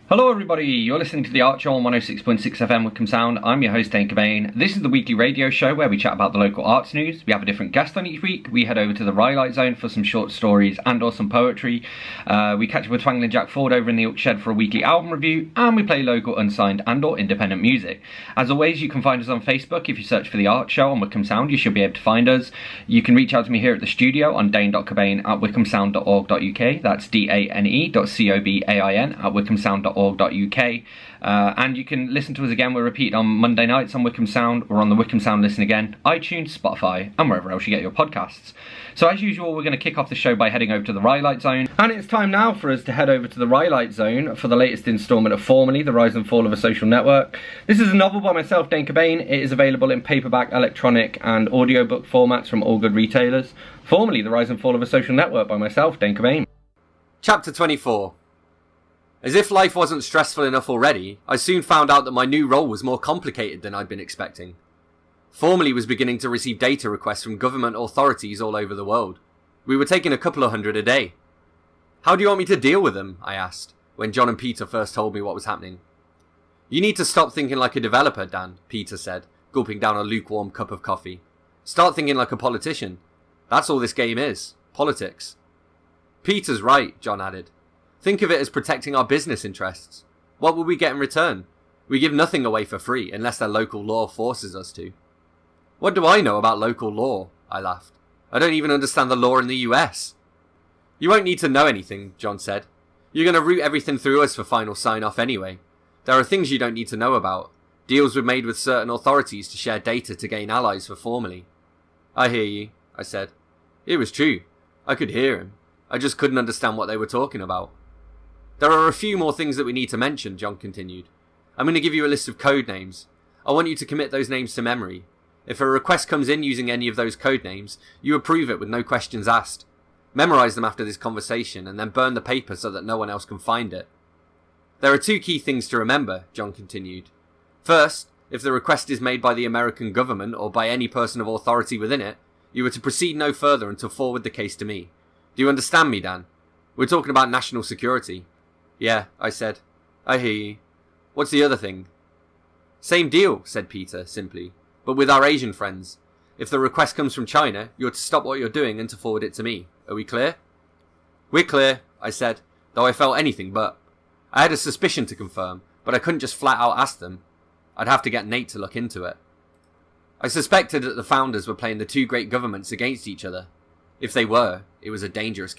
Hello everybody, you're listening to The Art Show on 106.6 FM Wickham Sound. I'm your host Dane Cobain. This is the weekly radio show where we chat about the local arts news. We have a different guest on each week. We head over to the Rhylight Zone for some short stories and or some poetry. We catch up with Twangling Jack Ford over in the Oak Shed for a weekly album review, and we play local, unsigned and or independent music. As always, you can find us on Facebook. If you search for The Art Show on Wickham Sound, you should be able to find us. You can reach out to me here at the studio on dane.cobain@wickhamsound.org.uk. That's dane.cobain@wickhamsound.org.uk. And you can listen to us again. We're repeated on Monday nights on Wickham Sound. We're on the Wickham Sound Listen Again, iTunes, Spotify, and wherever else you get your podcasts. So as usual, we're going to kick off the show by heading over to the Rhylight Zone. And it's time now for us to head over to the Rhylight Zone for the latest instalment of Formerly, The Rise and Fall of a Social Network. This is a novel by myself, Dane Cobain. It is available in paperback, electronic, and audiobook formats from all good retailers. Formerly, The Rise and Fall of a Social Network by myself, Dane Cobain. Chapter 24. As if life wasn't stressful enough already, I soon found out that my new role was more complicated than I'd been expecting. Formerly was beginning to receive data requests from government authorities all over the world. We were taking a couple of hundred a day. "How do you want me to deal with them?" I asked, when John and Peter first told me what was happening. "You need to stop thinking like a developer, Dan," Peter said, gulping down a lukewarm cup of coffee. "Start thinking like a politician. That's all this game is. Politics." "Peter's right," John added. "Think of it as protecting our business interests. What will we get in return? We give nothing away for free unless their local law forces us to." "What do I know about local law?" I laughed. "I don't even understand the law in the US." "You won't need to know anything," John said. "You're going to route everything through us for final sign-off anyway. There are things you don't need to know about. Deals were made with certain authorities to share data to gain allies for Formerly." "I hear you," I said. It was true. I could hear him. I just couldn't understand what they were talking about. "There are a few more things that we need to mention," John continued. "I'm going to give you a list of code names. I want you to commit those names to memory. If a request comes in using any of those code names, you approve it with no questions asked. Memorize them after this conversation and then burn the paper so that no one else can find it." "There are two key things to remember," John continued. "First, if the request is made by the American government or by any person of authority within it, you are to proceed no further and to forward the case to me. Do you understand me, Dan? We're talking about national security." "Yeah," I said. "I hear you. What's the other thing?" "Same deal," said Peter, simply, "but with our Asian friends. If the request comes from China, you're to stop what you're doing and to forward it to me. Are we clear?" "We're clear," I said, though I felt anything but. I had a suspicion to confirm, but I couldn't just flat out ask them. I'd have to get Nate to look into it. I suspected that the founders were playing the two great governments against each other. If they were, it was a dangerous game.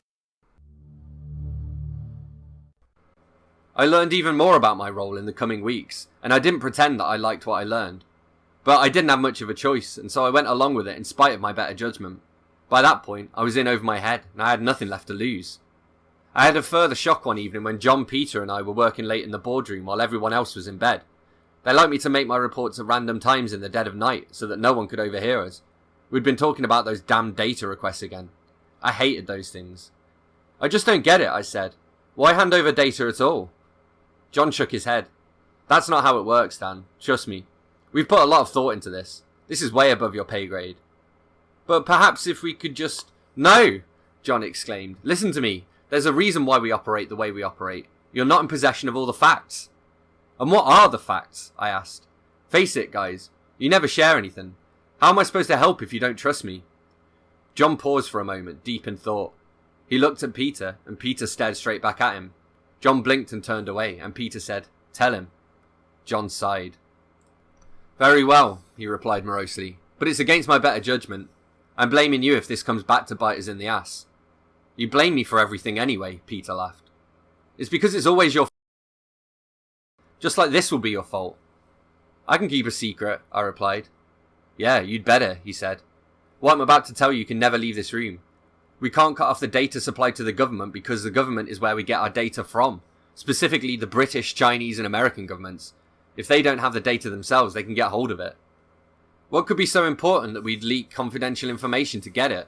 I learned even more about my role in the coming weeks, and I didn't pretend that I liked what I learned. But I didn't have much of a choice, and so I went along with it in spite of my better judgment. By that point, I was in over my head, and I had nothing left to lose. I had a further shock one evening when John, Peter and I were working late in the boardroom while everyone else was in bed. They liked me to make my reports at random times in the dead of night, so that no one could overhear us. We'd been talking about those damn data requests again. I hated those things. "I just don't get it," I said. "Why hand over data at all?" John shook his head. "That's not how it works, Dan. Trust me. We've put a lot of thought into this. This is way above your pay grade." "But perhaps if we could just—" "No!" John exclaimed. "Listen to me. There's a reason why we operate the way we operate. You're not in possession of all the facts." "And what are the facts?" I asked. "Face it, guys. You never share anything. How am I supposed to help if you don't trust me?" John paused for a moment, deep in thought. He looked at Peter, and Peter stared straight back at him. John blinked and turned away, and Peter said, "Tell him." John sighed. "Very well," he replied morosely, "but it's against my better judgment. I'm blaming you if this comes back to bite us in the ass." "You blame me for everything anyway," Peter laughed. "It's because it's always your fault. Just like this will be your fault." "I can keep a secret," I replied. "Yeah, you'd better," he said. "What I'm about to tell you can never leave this room. We can't cut off the data supplied to the government because the government is where we get our data from, specifically the British, Chinese and American governments. If they don't have the data themselves, they can get hold of it. What could be so important that we'd leak confidential information to get it?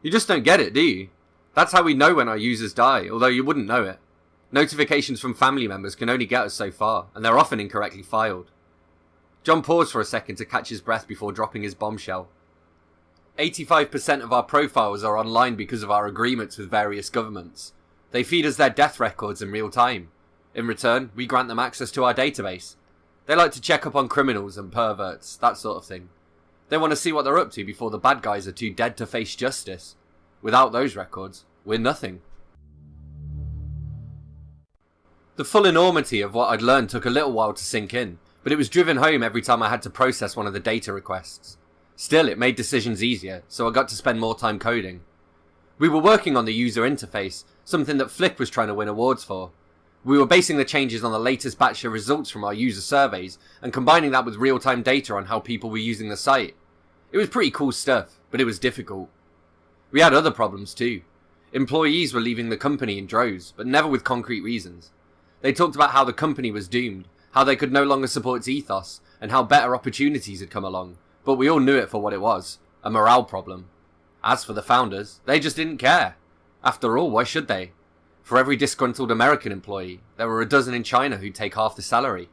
You just don't get it, do you? That's how we know when our users die, although you wouldn't know it. Notifications from family members can only get us so far, and they're often incorrectly filed." John paused for a second to catch his breath before dropping his bombshell. 85% of our profiles are online because of our agreements with various governments. They feed us their death records in real time. In return, we grant them access to our database. They like to check up on criminals and perverts, that sort of thing. They want to see what they're up to before the bad guys are too dead to face justice. Without those records, we're nothing. The full enormity of what I'd learned took a little while to sink in, but it was driven home every time I had to process one of the data requests. Still, it made decisions easier, so I got to spend more time coding. We were working on the user interface, something that Flick was trying to win awards for. We were basing the changes on the latest batch of results from our user surveys, and combining that with real-time data on how people were using the site. It was pretty cool stuff, but it was difficult. We had other problems too. Employees were leaving the company in droves, but never with concrete reasons. They talked about how the company was doomed, how they could no longer support its ethos, and how better opportunities had come along, but we all knew it for what it was, a morale problem. As for the founders, they just didn't care. After all, why should they? For every disgruntled American employee, there were a dozen in China who'd take half the salary.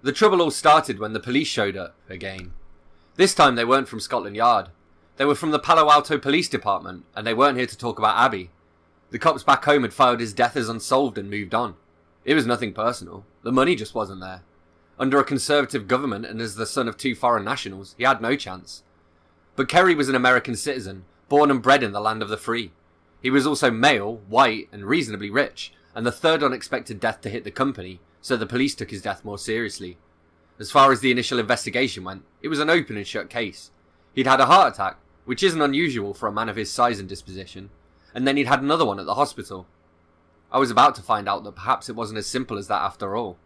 The trouble all started when the police showed up, again. This time they weren't from Scotland Yard. They were from the Palo Alto Police Department, and they weren't here to talk about Abby. The cops back home had filed his death as unsolved and moved on. It was nothing personal. The money just wasn't there. Under a conservative government and as the son of 2 foreign nationals, he had no chance. But Kerry was an American citizen, born and bred in the land of the free. He was also male, white, and reasonably rich, and the third unexpected death to hit the company, so the police took his death more seriously. As far as the initial investigation went, it was an open and shut case. He'd had a heart attack, which isn't unusual for a man of his size and disposition, and then he'd had another one at the hospital. I was about to find out that perhaps it wasn't as simple as that after all.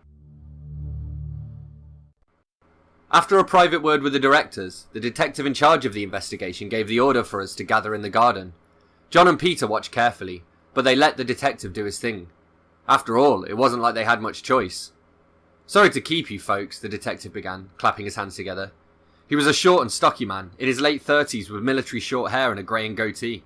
After a private word with the directors, the detective in charge of the investigation gave the order for us to gather in the garden. John and Peter watched carefully, but they let the detective do his thing. After all, it wasn't like they had much choice. "Sorry to keep you folks," the detective began, clapping his hands together. He was a short and stocky man, in his late 30s with military short hair and a greying goatee.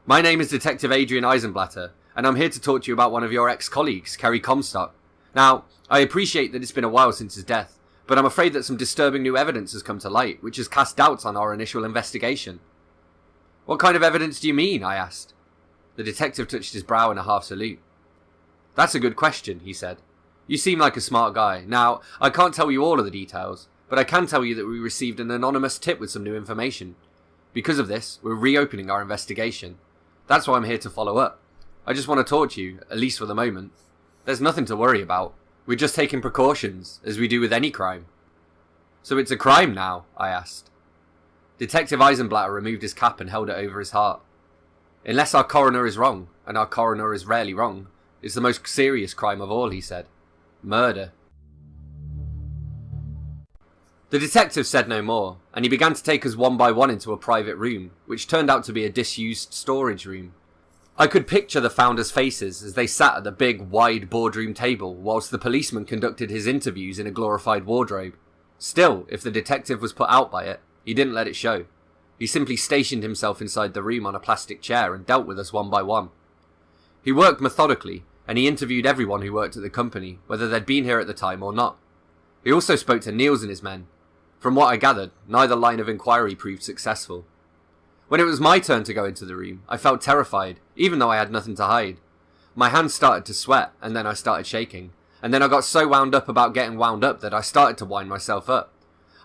"My name is Detective Adrian Eisenblatter, and I'm here to talk to you about one of your ex-colleagues, Kerry Comstock. Now, I appreciate that it's been a while since his death, but I'm afraid that some disturbing new evidence has come to light, which has cast doubts on our initial investigation." "What kind of evidence do you mean?" I asked. The detective touched his brow in a half salute. "That's a good question," he said. "You seem like a smart guy. Now, I can't tell you all of the details, but I can tell you that we received an anonymous tip with some new information. Because of this, we're reopening our investigation. That's why I'm here to follow up. I just want to talk to you, at least for the moment. There's nothing to worry about. We're just taking precautions, as we do with any crime." "So it's a crime now?" I asked. Detective Eisenblatter removed his cap and held it over his heart. "Unless our coroner is wrong, and our coroner is rarely wrong, it's the most serious crime of all," he said. "Murder." The detective said no more, and he began to take us one by one into a private room, which turned out to be a disused storage room. I could picture the founders' faces as they sat at the big, wide boardroom table whilst the policeman conducted his interviews in a glorified wardrobe. Still, if the detective was put out by it, he didn't let it show. He simply stationed himself inside the room on a plastic chair and dealt with us one by one. He worked methodically, and he interviewed everyone who worked at the company, whether they'd been here at the time or not. He also spoke to Niels and his men. From what I gathered, neither line of inquiry proved successful. When it was my turn to go into the room, I felt terrified, even though I had nothing to hide. My hands started to sweat, and then I started shaking, and then I got so wound up about getting wound up that I started to wind myself up.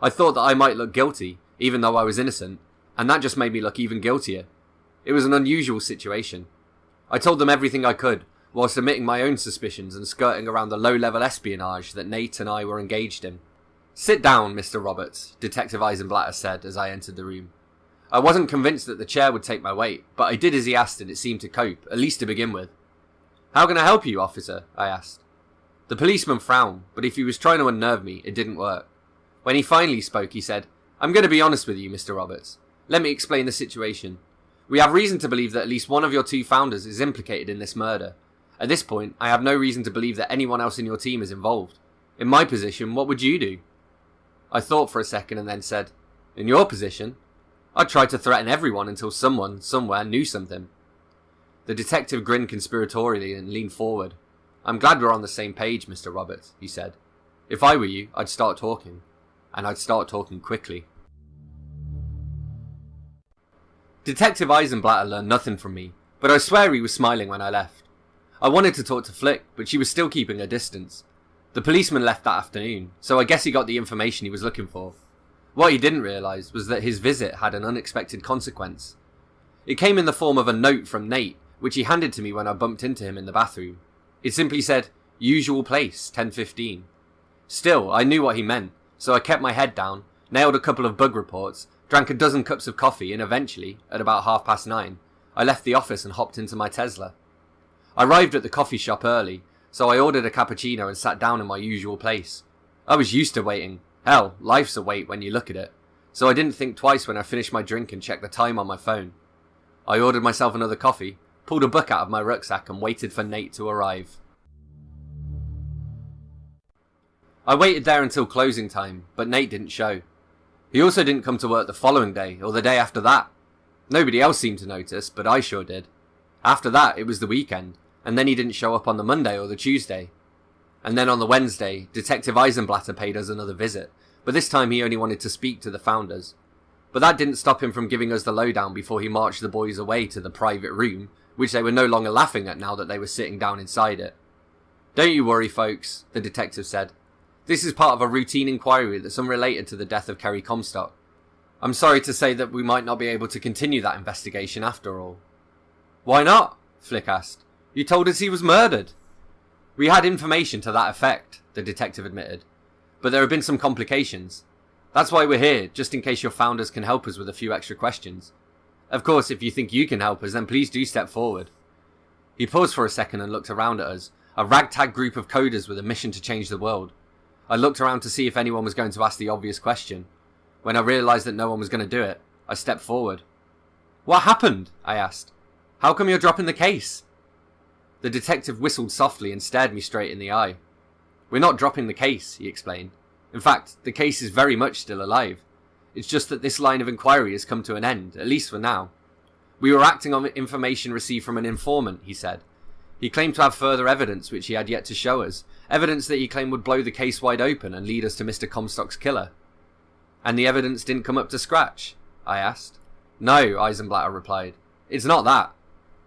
I thought that I might look guilty, even though I was innocent, and that just made me look even guiltier. It was an unusual situation. I told them everything I could, whilst admitting my own suspicions and skirting around the low-level espionage that Nate and I were engaged in. "Sit down, Mr. Roberts," Detective Eisenblatter said as I entered the room. I wasn't convinced that the chair would take my weight, but I did as he asked and it seemed to cope, at least to begin with. "How can I help you, officer?" I asked. The policeman frowned, but if he was trying to unnerve me, it didn't work. When he finally spoke, he said, "I'm going to be honest with you, Mr. Roberts. Let me explain the situation. We have reason to believe that at least one of your 2 founders is implicated in this murder. At this point, I have no reason to believe that anyone else in your team is involved. In my position, what would you do?" I thought for a second and then said, "In your position? I'd try to threaten everyone until someone, somewhere, knew something." The detective grinned conspiratorially and leaned forward. "I'm glad we're on the same page, Mr. Roberts," he said. "If I were you, I'd start talking. And I'd start talking quickly." Detective Eisenblatter learned nothing from me, but I swear he was smiling when I left. I wanted to talk to Flick, but she was still keeping her distance. The policeman left that afternoon, so I guess he got the information he was looking for. What he didn't realise was that his visit had an unexpected consequence. It came in the form of a note from Nate, which he handed to me when I bumped into him in the bathroom. It simply said, "Usual place, 10:15. Still, I knew what he meant, so I kept my head down, nailed a couple of bug reports, drank a dozen cups of coffee, and eventually, at about 9:30, I left the office and hopped into my Tesla. I arrived at the coffee shop early, so I ordered a cappuccino and sat down in my usual place. I was used to waiting. Hell, life's a wait when you look at it. So I didn't think twice when I finished my drink and checked the time on my phone. I ordered myself another coffee, pulled a book out of my rucksack and waited for Nate to arrive. I waited there until closing time, but Nate didn't show. He also didn't come to work the following day or the day after that. Nobody else seemed to notice, but I sure did. After that, it was the weekend, and then he didn't show up on the Monday or the Tuesday. And then on the Wednesday, Detective Eisenblatter paid us another visit, but this time he only wanted to speak to the founders. But that didn't stop him from giving us the lowdown before he marched the boys away to the private room, which they were no longer laughing at now that they were sitting down inside it. "Don't you worry, folks," the detective said. "This is part of a routine inquiry that's unrelated to the death of Kerry Comstock. I'm sorry to say that we might not be able to continue that investigation after all." "Why not?" Flick asked. "You told us he was murdered." "We had information to that effect," the detective admitted. "But there have been some complications. That's why we're here, just in case your founders can help us with a few extra questions. Of course, if you think you can help us, then please do step forward." He paused for a second and looked around at us, a ragtag group of coders with a mission to change the world. I looked around to see if anyone was going to ask the obvious question. When I realised that no one was going to do it, I stepped forward. "What happened?" I asked. "How come you're dropping the case?" The detective whistled softly and stared me straight in the eye. "We're not dropping the case," he explained. "In fact, the case is very much still alive. It's just that this line of inquiry has come to an end, at least for now. We were acting on information received from an informant," he said. He claimed to have further evidence which he had yet to show us, evidence that he claimed would blow the case wide open and lead us to Mr. Comstock's killer. "And the evidence didn't come up to scratch?" I asked. "No," Eisenblatter replied. "It's not that.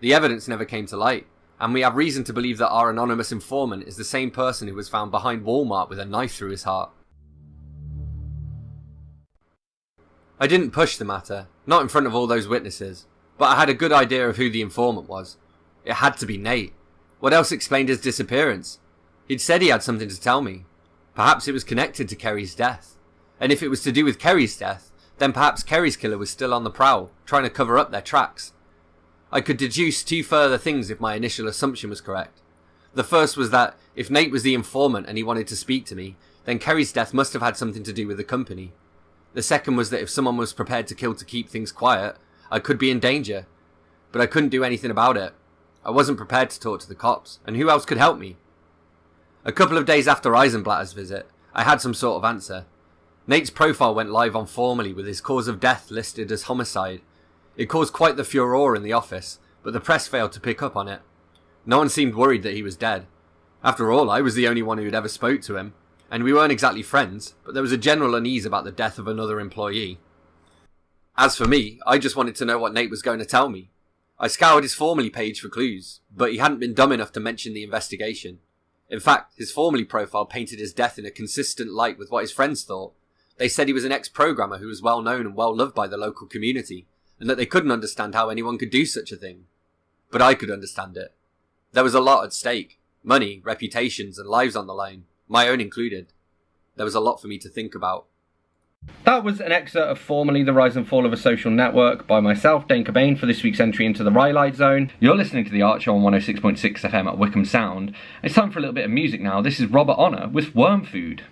The evidence never came to light, and we have reason to believe that our anonymous informant is the same person who was found behind Walmart with a knife through his heart." I didn't push the matter, not in front of all those witnesses, but I had a good idea of who the informant was. It had to be Nate. What else explained his disappearance? He'd said he had something to tell me. Perhaps it was connected to Kerry's death. And if it was to do with Kerry's death, then perhaps Kerry's killer was still on the prowl, trying to cover up their tracks. I could deduce two further things if my initial assumption was correct. The first was that, if Nate was the informant and he wanted to speak to me, then Kerry's death must have had something to do with the company. The second was that if someone was prepared to kill to keep things quiet, I could be in danger. But I couldn't do anything about it. I wasn't prepared to talk to the cops, and who else could help me? A couple of days after Eisenblatter's visit, I had some sort of answer. Nate's profile went live on Formally with his cause of death listed as homicide. It caused quite the furore in the office, but the press failed to pick up on it. No one seemed worried that he was dead. After all, I was the only one who had ever spoke to him, and we weren't exactly friends, but there was a general unease about the death of another employee. As for me, I just wanted to know what Nate was going to tell me. I scoured his Formally page for clues, but he hadn't been dumb enough to mention the investigation. In fact, his Formally profile painted his death in a consistent light with what his friends thought. They said he was an ex-programmer who was well known and well loved by the local community, and that they couldn't understand how anyone could do such a thing. But I could understand it. There was a lot at stake. Money, reputations, and lives on the line, my own included. There was a lot for me to think about. That was an excerpt of Formerly the Rise and Fall of a Social Network by myself, Dane Cobain, for this week's entry into the Rhylight Zone. You're listening to The Archer on 106.6 FM at Wickham Sound. It's time for a little bit of music now. This is Robert Honor with Worm Food.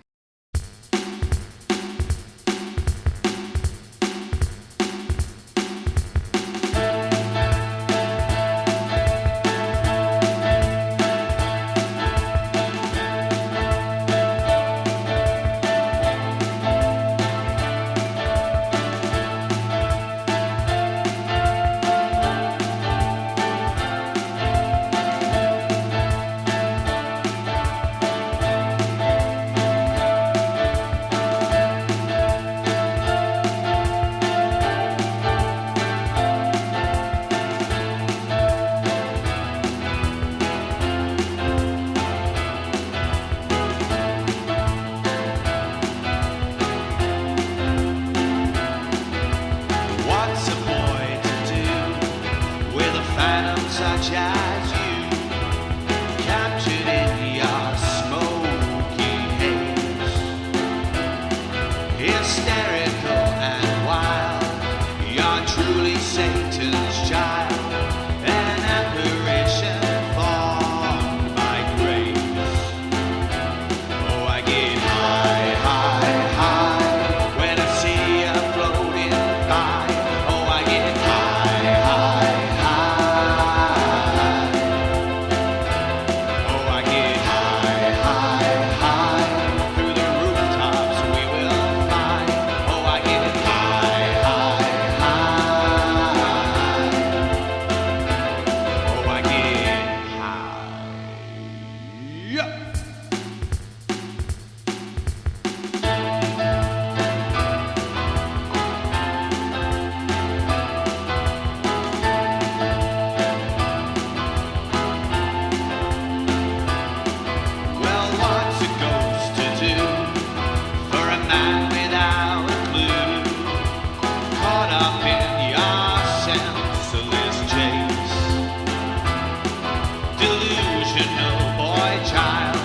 rational boy child,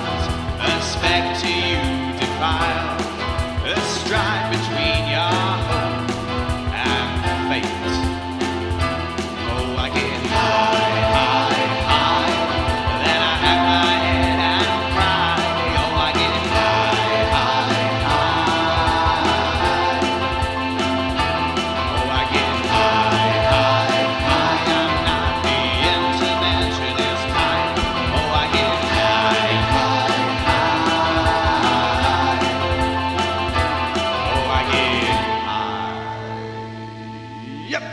a speck to you defiled, a strife between your hope and fate. Oh, I get high, high, high, then I hang my head and cry. Oh, I get high, high, high. Oh, I get high, high, high. I'm not being to mention this time. Oh, I get high, high, high. Oh, I get high. Yep.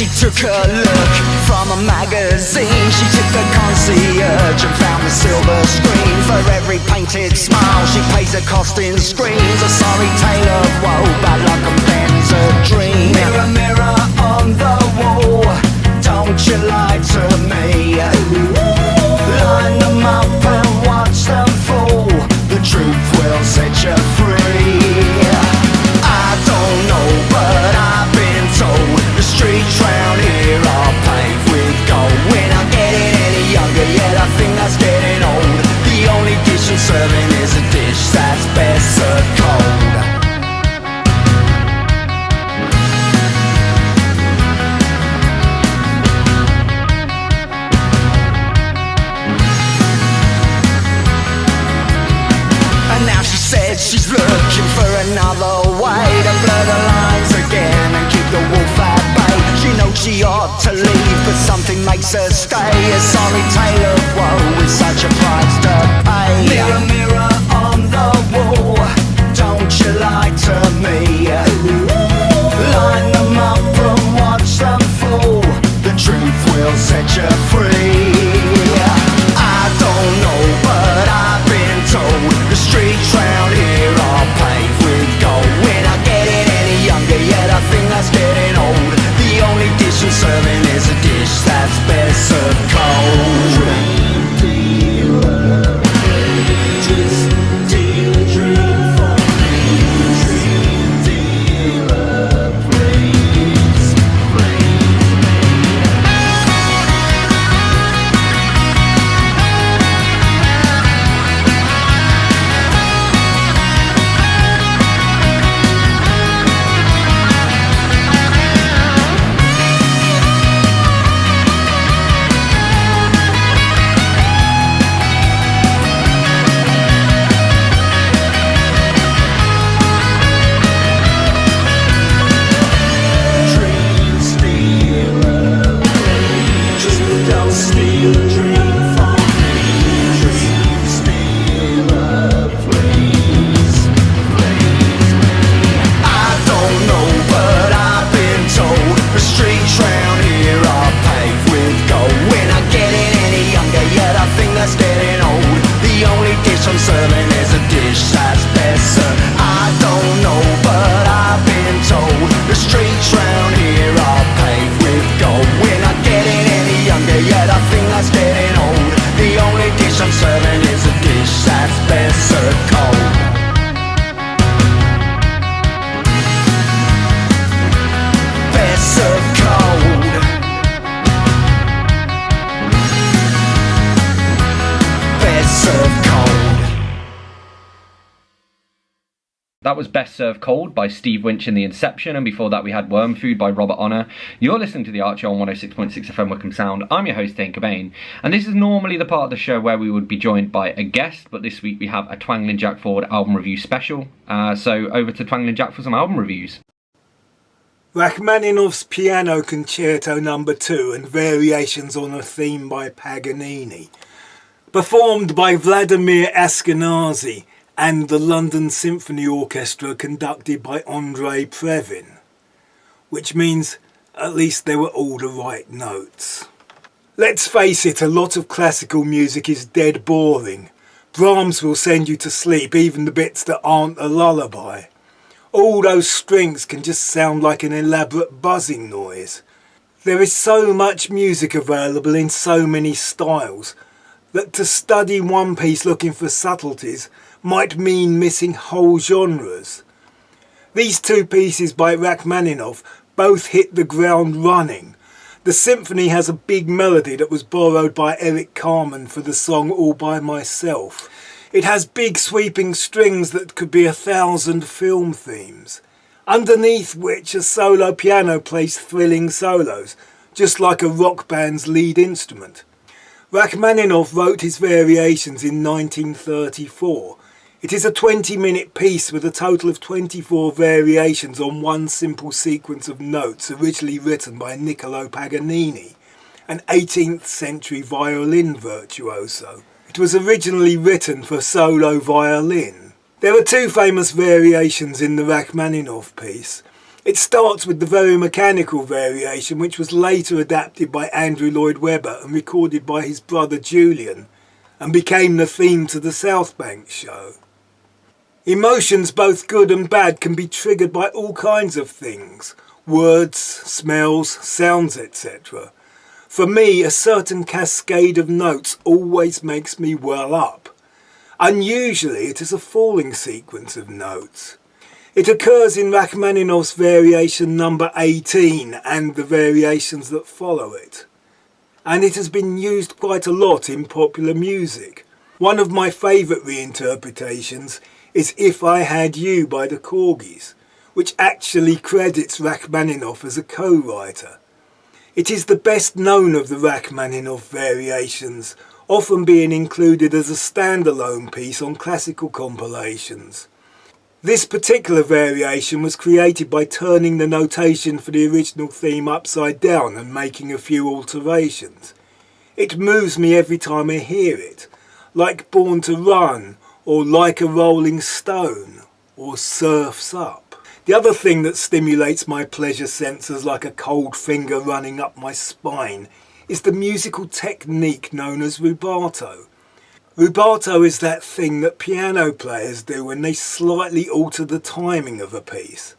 She took a look from a magazine. She took the concierge and found the silver screen. For every painted smile she pays a cost in screens. A sorry tale of woe, bad luck and Ben's a dream. Mirror, mirror on the wall, don't you lie to me. Line them up and watch them fall. The truth will set you free. I don't know, but I've been told the streets round here are paved with gold. We're not getting any younger yet, I think that's getting old. The only dish I'm serving is a dish that's best served cold. And now she said she's looking for another way to blur the lines again and keep the wolf at bay. She knows she ought to leave, but something makes her stay. A sorry tale of woe with such a price to pay. Mirror, mirror on the wall, don't you lie to me. Line them up and watch them fall. The truth will set you free. I don't know, but I've been told the streets round here are paved with gold. We're not getting any younger yet, I think that's getting old. The only dish I'm serving is a dish that's best served cold. That was Best Served Cold by Steve Winch in The Inception, and before that we had Worm Food by Robert Honor. You're listening to The Archer on 106.6 FM Wickham Sound. I'm your host, Dane Cobain, and this is normally the part of the show where we would be joined by a guest, but this week we have a Twangling Jack Ford album review special. So over to Twangling Jack for some album reviews. Rachmaninoff's Piano Concerto No. 2 and Variations on a Theme by Paganini. Performed by Vladimir Ashkenazy and the London Symphony Orchestra conducted by Andrei Previn. Which means at least they were all the right notes. Let's face it, a lot of classical music is dead boring. Brahms will send you to sleep, even the bits that aren't a lullaby. All those strings can just sound like an elaborate buzzing noise. There is so much music available in so many styles that to study one piece looking for subtleties might mean missing whole genres. These two pieces by Rachmaninoff both hit the ground running. The symphony has a big melody that was borrowed by Eric Carmen for the song All By Myself. It has big sweeping strings that could be 1,000 film themes, underneath which a solo piano plays thrilling solos, just like a rock band's lead instrument. Rachmaninoff wrote his Variations in 1934. It is a 20-minute piece with a total of 24 variations on one simple sequence of notes originally written by Niccolo Paganini, an 18th century violin virtuoso. It was originally written for solo violin. There are two famous variations in the Rachmaninoff piece. It starts with the very mechanical variation, which was later adapted by Andrew Lloyd Webber and recorded by his brother Julian, and became the theme to the South Bank show. Emotions, both good and bad, can be triggered by all kinds of things. Words, smells, sounds, etc. For me, a certain cascade of notes always makes me well up. Unusually, it is a falling sequence of notes. It occurs in Rachmaninoff's Variation No. 18 and the variations that follow it. And it has been used quite a lot in popular music. One of my favourite reinterpretations is If I Had You by the Corgis, which actually credits Rachmaninoff as a co-writer. It is the best known of the Rachmaninoff variations, often being included as a standalone piece on classical compilations. This particular variation was created by turning the notation for the original theme upside down and making a few alterations. It moves me every time I hear it, like Born to Run, or Like a Rolling Stone, or Surf's Up. The other thing that stimulates my pleasure sensors like a cold finger running up my spine is the musical technique known as rubato. Rubato is that thing that piano players do when they slightly alter the timing of a piece.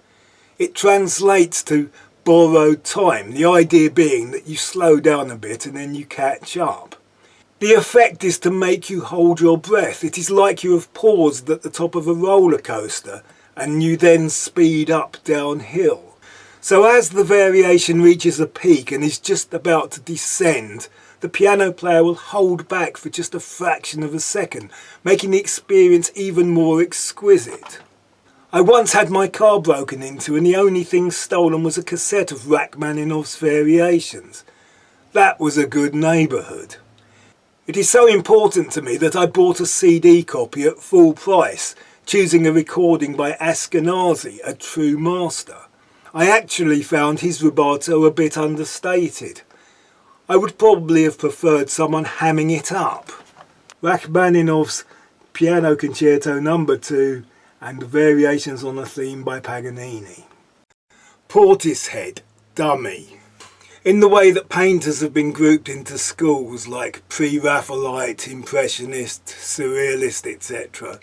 It translates to borrowed time, the idea being that you slow down a bit and then you catch up. The effect is to make you hold your breath. It is like you have paused at the top of a roller coaster and you then speed up downhill. So as the variation reaches a peak and is just about to descend, the piano player will hold back for just a fraction of a second, making the experience even more exquisite. I once had my car broken into and the only thing stolen was a cassette of Rachmaninoff's Variations. That was a good neighbourhood. It is so important to me that I bought a CD copy at full price, choosing a recording by Ashkenazy, a true master. I actually found his rubato a bit understated. I would probably have preferred someone hamming it up. Rachmaninoff's Piano Concerto No. 2 and Variations on a Theme by Paganini. Portishead, Dummy. In the way that painters have been grouped into schools like pre-Raphaelite, Impressionist, Surrealist, etc.,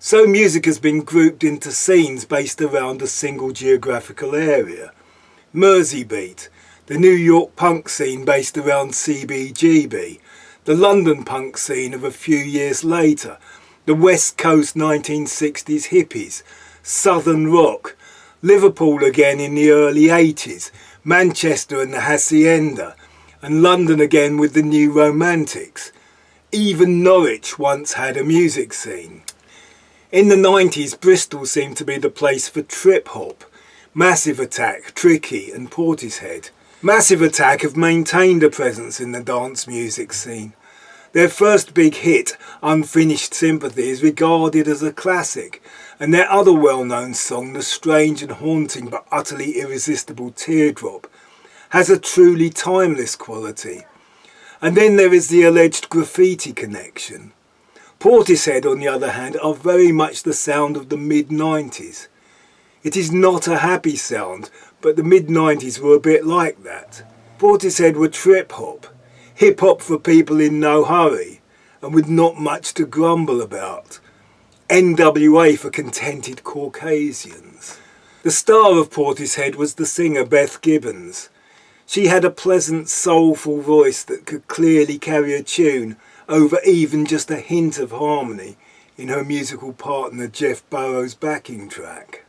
so music has been grouped into scenes based around a single geographical area. Merseybeat, the New York punk scene based around CBGB, the London punk scene of a few years later, the West Coast 1960s hippies, Southern rock, Liverpool again in the early 80s, Manchester and the Hacienda, and London again with the New Romantics. Even Norwich once had a music scene. In the 90s, Bristol seemed to be the place for trip-hop, Massive Attack, Tricky and Portishead. Massive Attack have maintained a presence in the dance music scene. Their first big hit, Unfinished Sympathy, is regarded as a classic, and their other well-known song, the strange and haunting but utterly irresistible Teardrop, has a truly timeless quality. And then there is the alleged graffiti connection. Portishead, on the other hand, are very much the sound of the mid-90s. It is not a happy sound, but the mid-90s were a bit like that. Portishead were trip-hop, hip-hop for people in no hurry, and with not much to grumble about. NWA for contented Caucasians. The star of Portishead was the singer Beth Gibbons. She had a pleasant, soulful voice that could clearly carry a tune over even just a hint of harmony in her musical partner Jeff Burrows' backing track.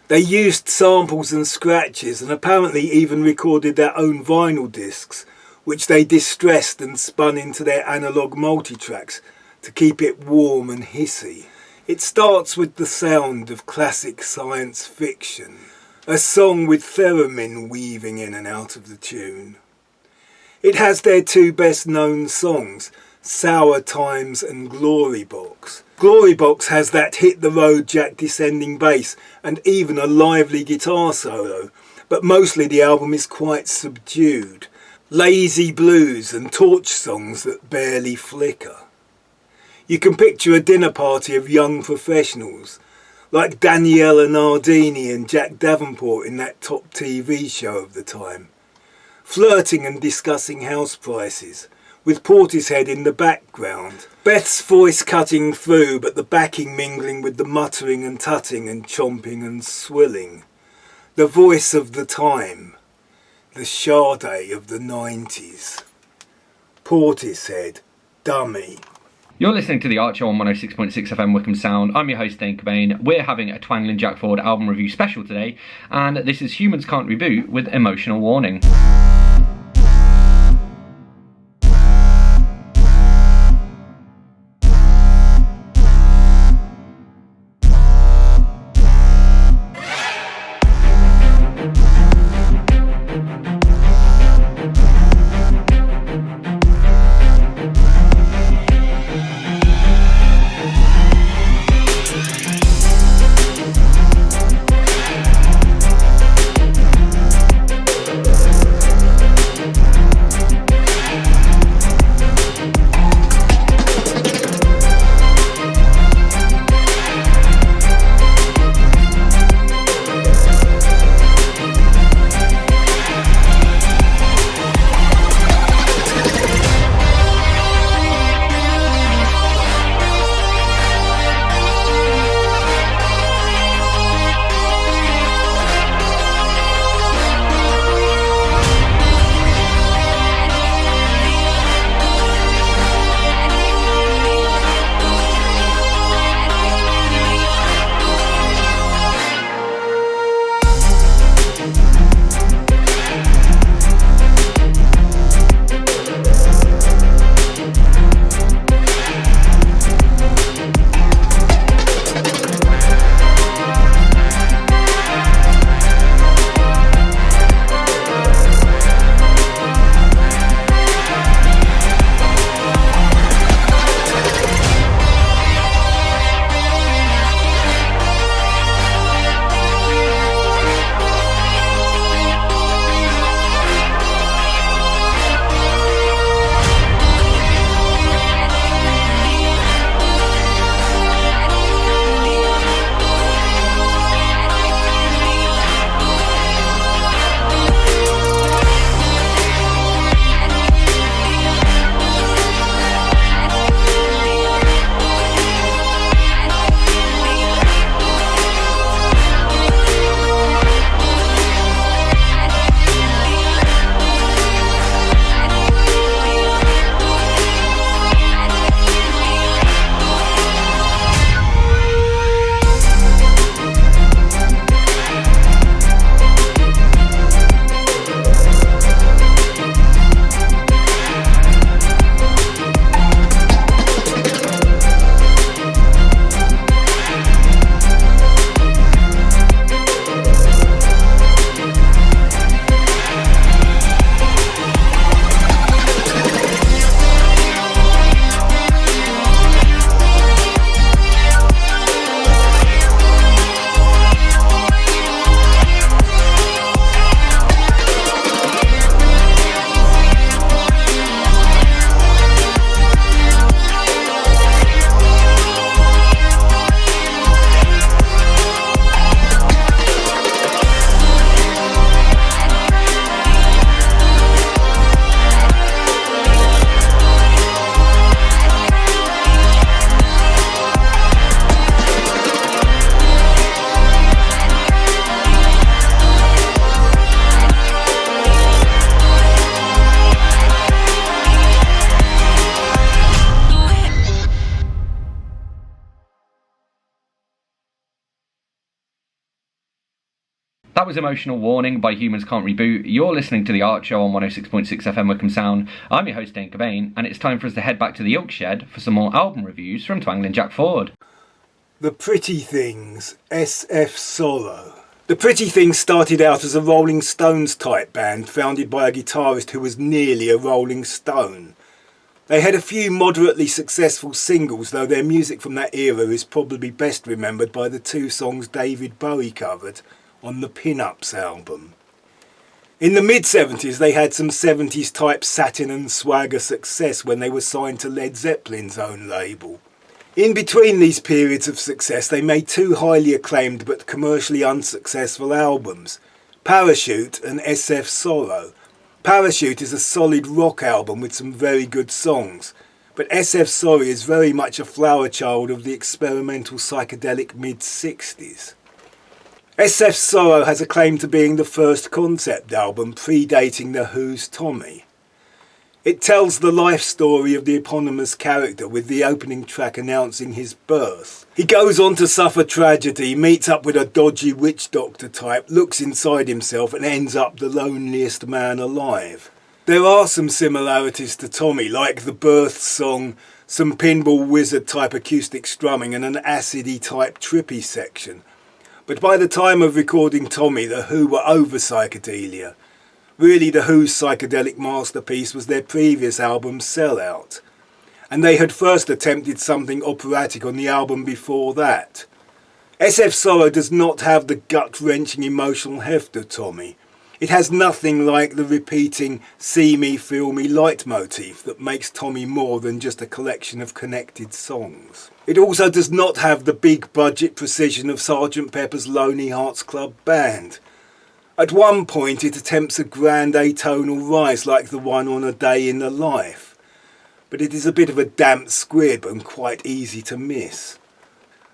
They used samples and scratches and apparently even recorded their own vinyl discs, which they distressed and spun into their analogue multitracks to keep it warm and hissy. It starts with the sound of classic science fiction, a song with theremin weaving in and out of the tune. It has their two best known songs, Sour Times and Glory Box. Glory Box has that hit the road Jack descending bass and even a lively guitar solo, but mostly the album is quite subdued. Lazy blues and torch songs that barely flicker. You can picture a dinner party of young professionals, like Daniela Nardini and Jack Davenport in that top TV show of the time, flirting and discussing house prices, with Portishead in the background. Beth's voice cutting through, but the backing mingling with the muttering and tutting and chomping and swilling. The voice of the time. The Sade of the 90s. Portishead, Dummy. You're listening to The Archer on 106.6 FM Wickham Sound. I'm your host, Dane Cobain. We're having a Twangling Jack Ford album review special today, and this is Humans Can't Reboot with Emotional Warning. That was Emotional Warning by Humans Can't Reboot. You're listening to The Art Show on 106.6 FM Wickham Sound. I'm your host, Dane Cobain, and it's time for us to head back to the Oak Shed for some more album reviews from Twangling Jack Ford. The Pretty Things, SF Sorrow. The Pretty Things started out as a Rolling Stones type band founded by a guitarist who was nearly a Rolling Stone. They had a few moderately successful singles, though their music from that era is probably best remembered by the 2 songs David Bowie covered on the Pin-Ups album. In the mid-70s they had some 70s type satin and swagger success when they were signed to Led Zeppelin's own label. In between these periods of success they made 2 highly acclaimed but commercially unsuccessful albums, Parachute and SF Sorrow. Parachute is a solid rock album with some very good songs, but SF Sorrow is very much a flower child of the experimental psychedelic mid-60s. SF Sorrow has a claim to being the first concept album predating The Who's Tommy. It tells the life story of the eponymous character with the opening track announcing his birth. He goes on to suffer tragedy, meets up with a dodgy witch doctor type, looks inside himself and ends up the loneliest man alive. There are some similarities to Tommy, like the birth song, some pinball wizard type acoustic strumming and an acidy type trippy section. But by the time of recording Tommy, The Who were over psychedelia. Really, The Who's psychedelic masterpiece was their previous album Sellout, and they had first attempted something operatic on the album before that. SF Sorrow does not have the gut-wrenching emotional heft of Tommy. It has nothing like the repeating see me, feel me leitmotif that makes Tommy more than just a collection of connected songs. It also does not have the big budget precision of Sgt. Pepper's Lonely Hearts Club Band. At one point it attempts a grand atonal rise like the one on A Day in the Life, but it is a bit of a damp squib and quite easy to miss.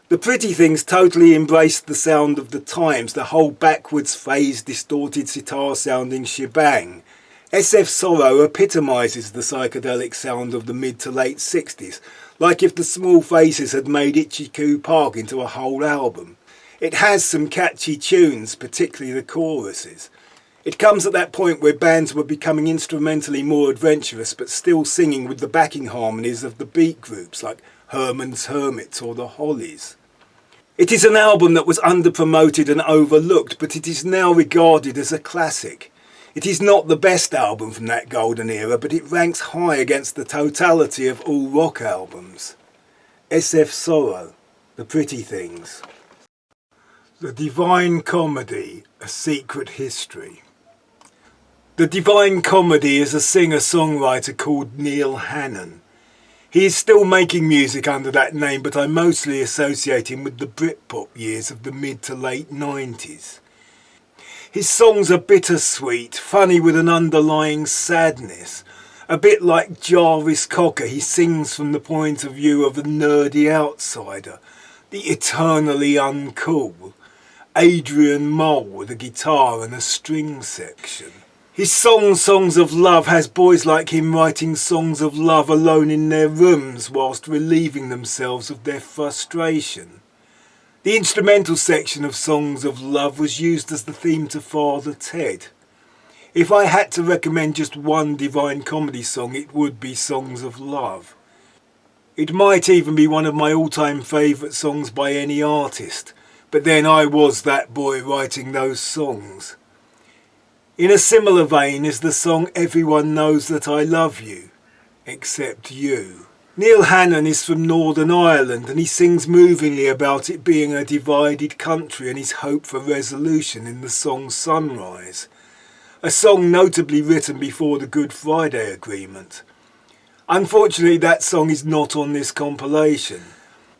The Pretty Things totally embraced the sound of the times, the whole backwards phased distorted sitar sounding shebang. SF Sorrow epitomises the psychedelic sound of the mid to late 60s, like if the Small Faces had made Ichiku Park into a whole album. It has some catchy tunes, particularly the choruses. It comes at that point where bands were becoming instrumentally more adventurous but still singing with the backing harmonies of the beat groups like Herman's Hermits or the Hollies. It is an album that was under-promoted and overlooked, but it is now regarded as a classic. It is not the best album from that golden era, but it ranks high against the totality of all rock albums. SF Sorrow, The Pretty Things. The Divine Comedy, A Secret History. The Divine Comedy is a singer-songwriter called Neil Hannon. He is still making music under that name, but I mostly associate him with the Britpop years of the mid to late 90s. His songs are bittersweet, funny with an underlying sadness. A bit like Jarvis Cocker, he sings from the point of view of a nerdy outsider, the eternally uncool. Adrian Mole with a guitar and a string section. His song Songs of Love has boys like him writing songs of love alone in their rooms whilst relieving themselves of their frustration. The instrumental section of Songs of Love was used as the theme to Father Ted. If I had to recommend just one Divine Comedy song, it would be Songs of Love. It might even be one of my all-time favourite songs by any artist, but then I was that boy writing those songs. In a similar vein is the song Everyone Knows That I Love You, Except You. Neil Hannon is from Northern Ireland and he sings movingly about it being a divided country and his hope for resolution in the song Sunrise, a song notably written before the Good Friday Agreement. Unfortunately, that song is not on this compilation.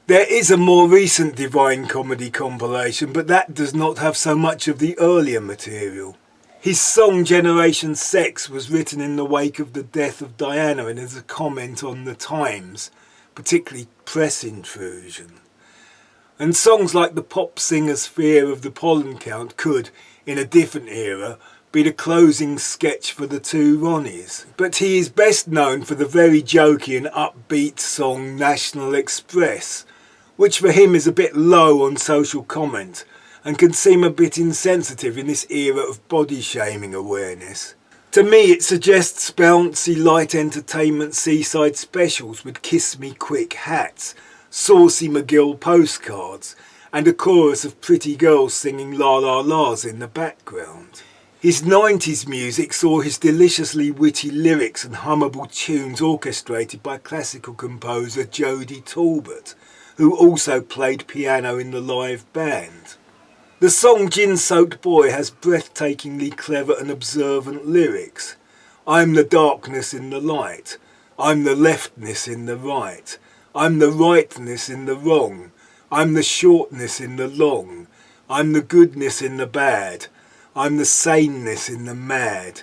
There is a more recent Divine Comedy compilation, but that does not have so much of the earlier material. His song Generation Sex was written in the wake of the death of Diana and as a comment on the times, particularly press intrusion. And songs like the pop singer's Fear of the Pollen Count could, in a different era, be the closing sketch for the Two Ronnies. But he is best known for the very jokey and upbeat song National Express, which for him is a bit low on social comment, and can seem a bit insensitive in this era of body shaming awareness. To me, it suggests bouncy light entertainment seaside specials with kiss me quick hats, saucy McGill postcards, and a chorus of pretty girls singing la la la's in the background. His 90s music saw his deliciously witty lyrics and hummable tunes orchestrated by classical composer Jodie Talbot, who also played piano in the live band. The song Gin-Soaked Boy has breathtakingly clever and observant lyrics. I'm the darkness in the light. I'm the leftness in the right. I'm the rightness in the wrong. I'm the shortness in the long. I'm the goodness in the bad. I'm the saneness in the mad.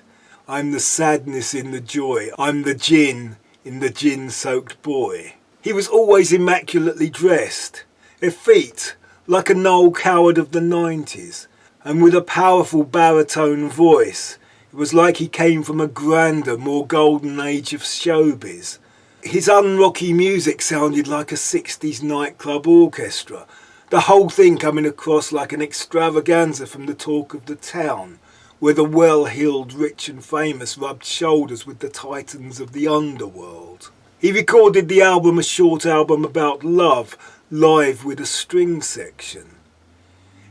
I'm the sadness in the joy. I'm the gin in the gin-soaked boy. He was always immaculately dressed, effete, like a Noel Coward of the 90s, and with a powerful baritone voice. It was like he came from a grander, more golden age of showbiz. His unrocky music sounded like a 60s nightclub orchestra, the whole thing coming across like an extravaganza from the talk of the town, where the well-heeled rich and famous rubbed shoulders with the titans of the underworld. He recorded the album A Short Album About Love, live with a string section.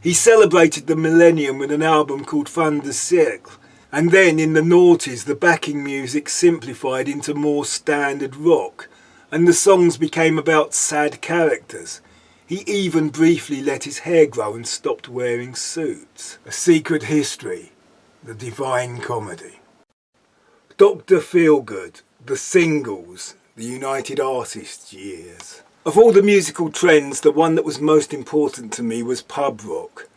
He celebrated the millennium with an album called Fin de Siècle, and then in the noughties the backing music simplified into more standard rock, and the songs became about sad characters. He even briefly let his hair grow and stopped wearing suits. A Secret History, The Divine Comedy. Dr. Feelgood, The Singles, The United Artists Years. Of all the musical trends, the one that was most important to me was pub rock.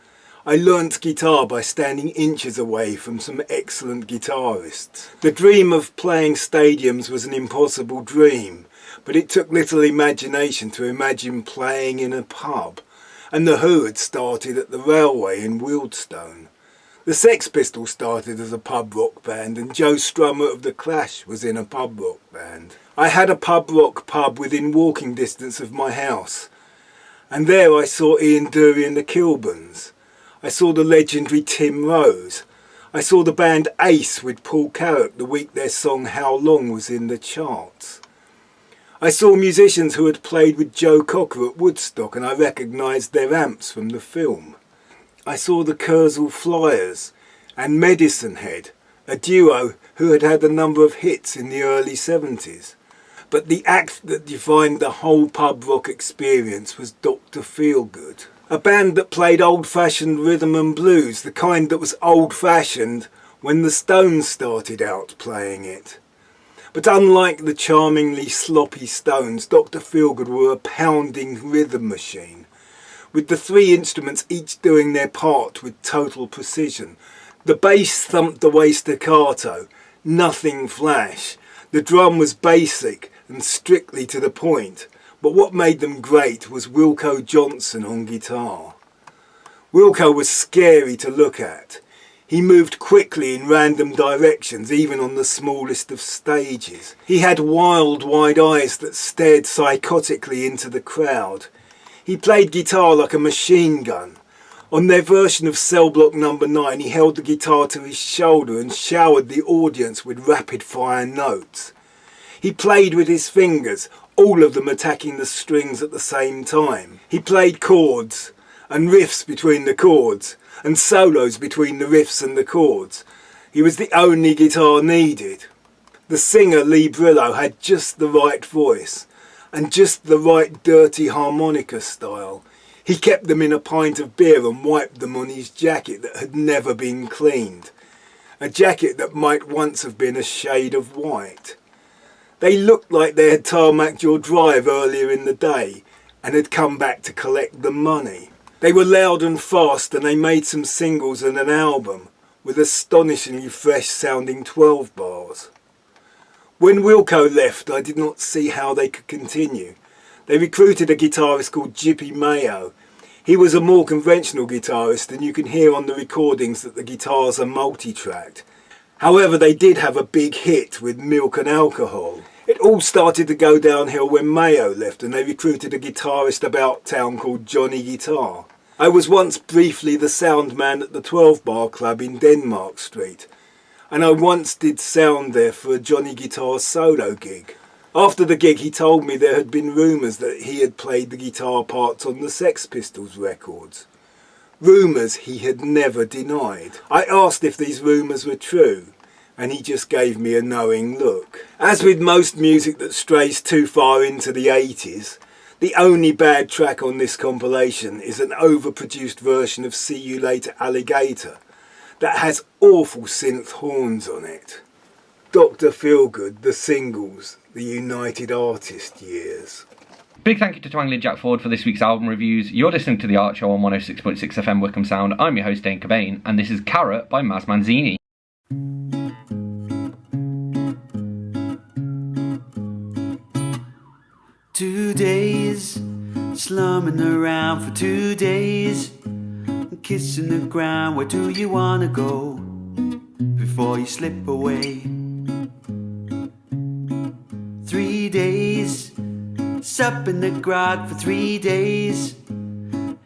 I learnt guitar by standing inches away from some excellent guitarists. The dream of playing stadiums was an impossible dream, but it took little imagination to imagine playing in a pub, and the Who had started at the railway in Wealdstone. The Sex Pistols started as a pub rock band, and Joe Strummer of The Clash was in a pub rock band. I had a pub rock pub within walking distance of my house, and there I saw Ian Dury and the Kilburns. I saw the legendary Tim Rose. I saw the band Ace with Paul Carrack the week their song How Long was in the charts. I saw musicians who had played with Joe Cocker at Woodstock, and I recognised their amps from the film. I saw the Kurzel Flyers and Medicine Head, a duo who had had a number of hits in the early 70s. But the act that defined the whole pub rock experience was Dr. Feelgood, a band that played old-fashioned rhythm and blues, the kind that was old-fashioned when the Stones started out playing it. But unlike the charmingly sloppy Stones, Dr. Feelgood were a pounding rhythm machine, with the three instruments each doing their part with total precision. The bass thumped away staccato, nothing flash. The drum was basic and strictly to the point, but what made them great was Wilko Johnson on guitar. Wilko was scary to look at. He moved quickly in random directions, even on the smallest of stages. He had wild, wide eyes that stared psychotically into the crowd. He played guitar like a machine gun. On their version of Cell Block No. 9, he held the guitar to his shoulder and showered the audience with rapid-fire notes. He played with his fingers, all of them attacking the strings at the same time. He played chords and riffs between the chords, and solos between the riffs and the chords. He was the only guitar needed. The singer, Lee Brillo, had just the right voice, and just the right dirty harmonica style. He kept them in a pint of beer and wiped them on his jacket that had never been cleaned. A jacket that might once have been a shade of white. They looked like they had tarmacked your drive earlier in the day and had come back to collect the money. They were loud and fast, and they made some singles and an album with astonishingly fresh sounding 12 bars. When Wilko left, I did not see how they could continue. They recruited a guitarist called Jippy Mayo. He was a more conventional guitarist, and you can hear on the recordings that the guitars are multi-tracked. However, they did have a big hit with Milk and Alcohol. It all started to go downhill when Mayo left, and they recruited a guitarist about town called Johnny Guitar. I was once briefly the sound man at the 12 Bar Club in Denmark Street, and I once did sound there for a Johnny Guitar solo gig. After the gig he told me there had been rumours that he had played the guitar parts on the Sex Pistols records. Rumours he had never denied. I asked if these rumours were true, and he just gave me a knowing look. As with most music that strays too far into the 80s, the only bad track on this compilation is an overproduced version of See You Later Alligator that has awful synth horns on it. Dr. Feelgood, The Singles, The United Artist Years. Big thank you to Twangling Jack Ford for this week's album reviews. You're listening to The Art Show on 106.6 FM Wickham Sound. I'm your host Dane Cobain, and this is Carrot by Maz Manzini. 2 days, slumming around for 2 days, kissing the ground. Where do you wanna go before you slip away? 3 days, supping the grog for 3 days,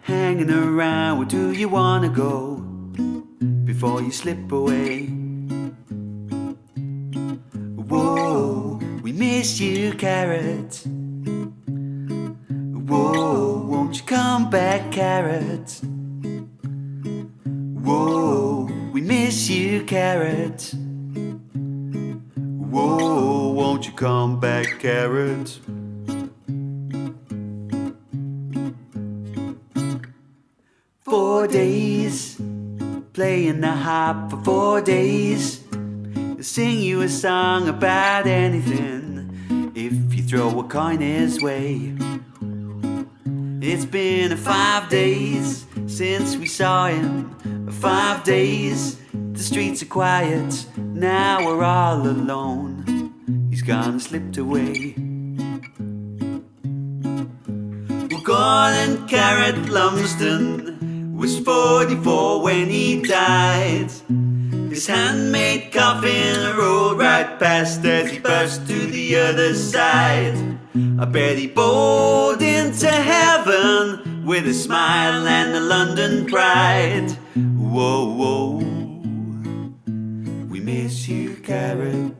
hanging around. Where do you wanna go before you slip away? Whoa, we miss you, Carrot. Whoa, won't you come back, Carrot? Whoa, we miss you, Carrot. Whoa, won't you come back, Carrot? "4 days, playing the harp for 4 days. I'll sing you a song about anything if you throw a coin his way. It's been 5 days since we saw him. 5 days, the streets are quiet. Now we're all alone. He's gone and slipped away. Well, Gordon Carrot Lumsden was 44 when he died. His handmade coffin rolled right past as he burst to the other side. I bet he bowled into heaven with a smile and a London pride. Whoa, whoa, we miss you, Carrot.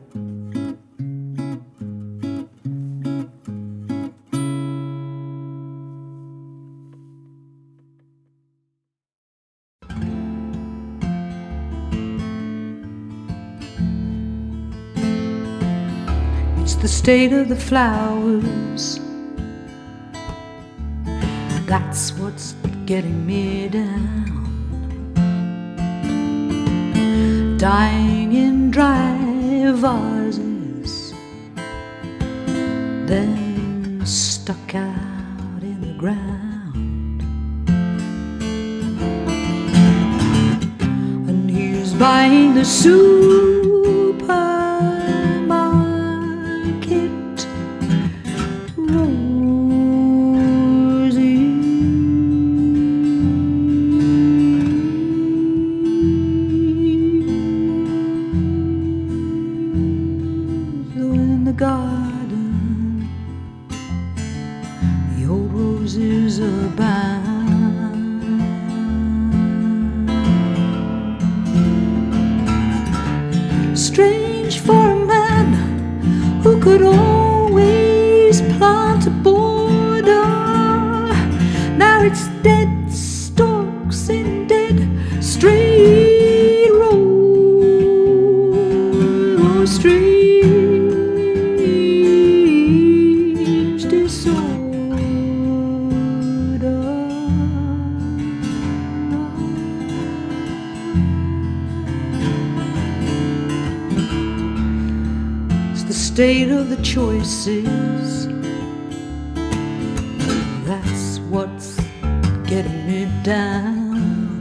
It's the state of the flowers. That's what's getting me down. Dying in dry vases, then stuck out in the ground. And he's buying the supermarket garden, the old roses abound. Strange for a man who could always plant a border. Now it's dead stalks in dead straight rows, straight state of the choices. That's what's getting me down.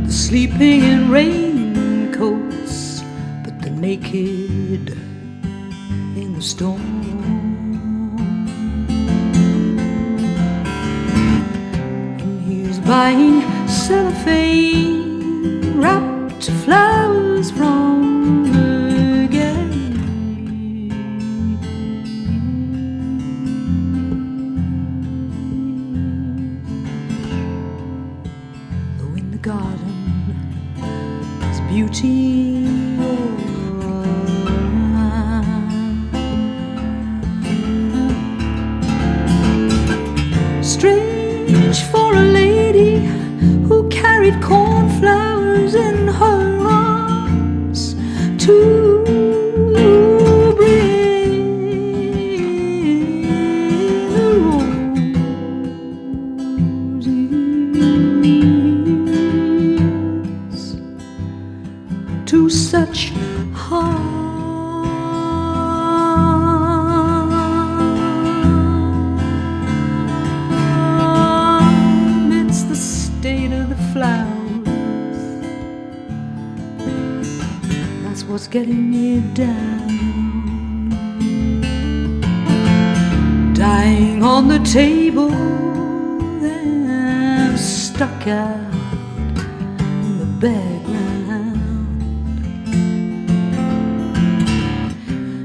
The sleeping in raincoats, but the naked in the storm. And he's buying cellophane wrapped flowers from garden. There's beauty all around. Strange for a lady who carried cornflowers in her arms to bring the roses to such harm. It's the state of the flowers that's what's getting me down. Dying on the table and stuck out in the background.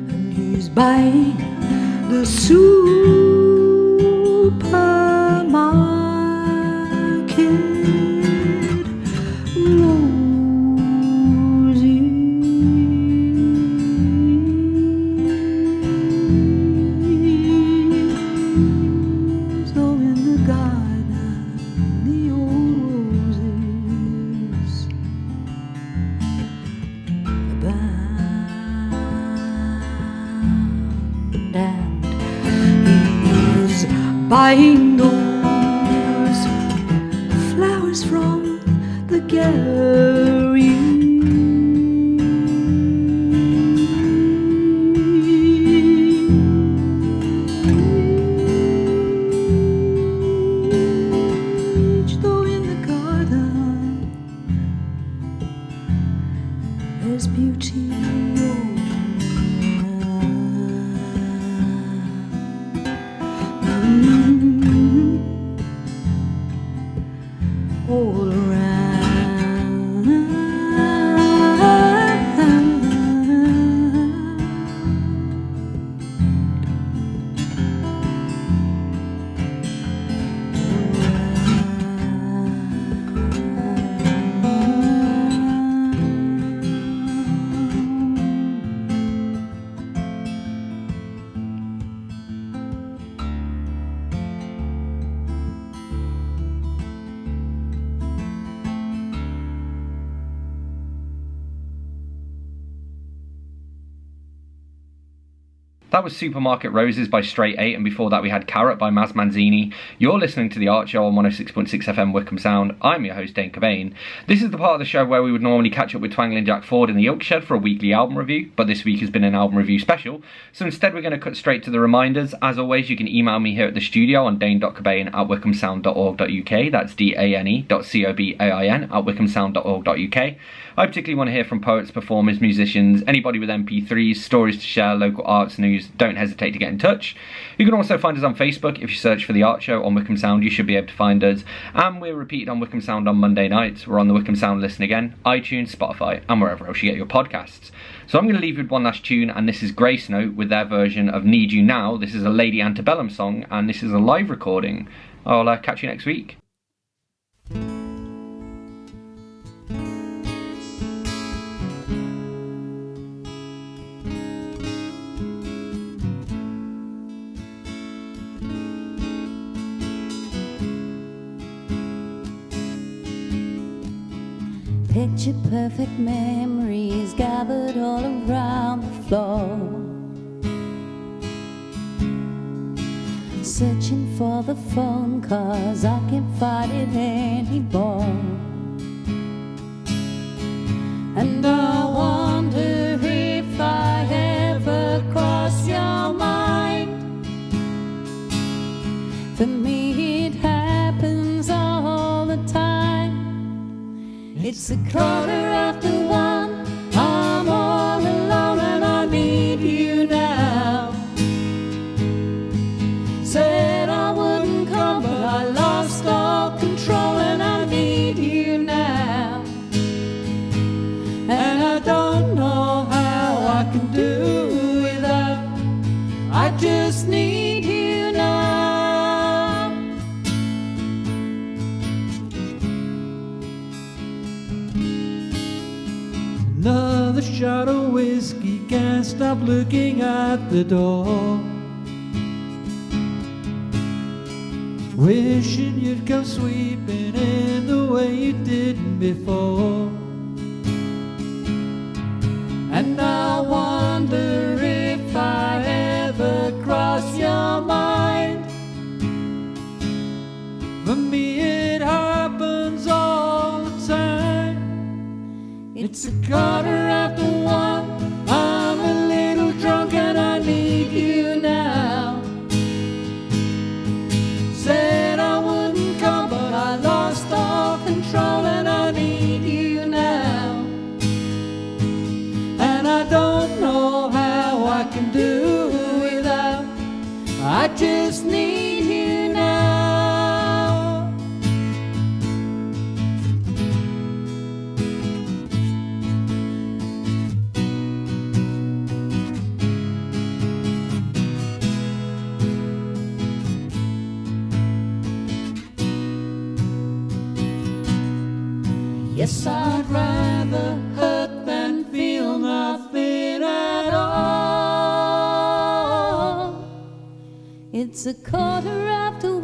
And he's buying the supermarket roses. Oh, in the garden, the old roses abound. And he's buying those flowers from the gallery. Though in the garden there's beauty all That was Supermarket Roses by Straight 8, and before that we had Carrot by Maz Manzini. You're listening to The Art Show on 106.6 FM Wickham Sound. I'm your host, Dane Cobain. This is the part of the show where we would normally catch up with Twangling Jack Ford in the Oak Shed for a weekly album review, but this week has been an album review special, so instead we're going to cut straight to the reminders. As always, you can email me here at the studio on dane.cobain@wickhamsound.org.uk. That's dane.cobain@wickhamsound.org.uk. I particularly want to hear from poets, performers, musicians, anybody with MP3s, stories to share, local arts news. Don't hesitate to get in touch. You can also find us on Facebook. If you search for The Art Show on Wickham Sound, you should be able to find us. And we're repeated on Wickham Sound on Monday nights. We're on the Wickham Sound Listen Again, iTunes, Spotify, and wherever else you get your podcasts. So I'm going to leave you with one last tune, and this is Grace Note with their version of Need You Now. This is a Lady Antebellum song, and this is a live recording. I'll catch you next week. Picture perfect memories gathered all around the floor, searching for the phone 'cause I can't find it anymore. And I wonder if I ever cross your mind. For me it happens all the time. It's a quarter after one, I'm all alone and I need you now. Said I wouldn't come but I lost all control and I need you now. And I don't know how I can do without, I just need you now. Another shot of whiskey, can't stop looking at the door. Wishing you'd come sweeping in the way you did before. And I wonder if I ever cross your mind. For me it happens all the time. It's a quarter after 1, I'm a little drunk and I need you now. Said I wouldn't come but I lost all control and I need you now. And I don't know how I can do without, I just need you now. Yes, I'd rather hurt than feel nothing at all. It's a quarter after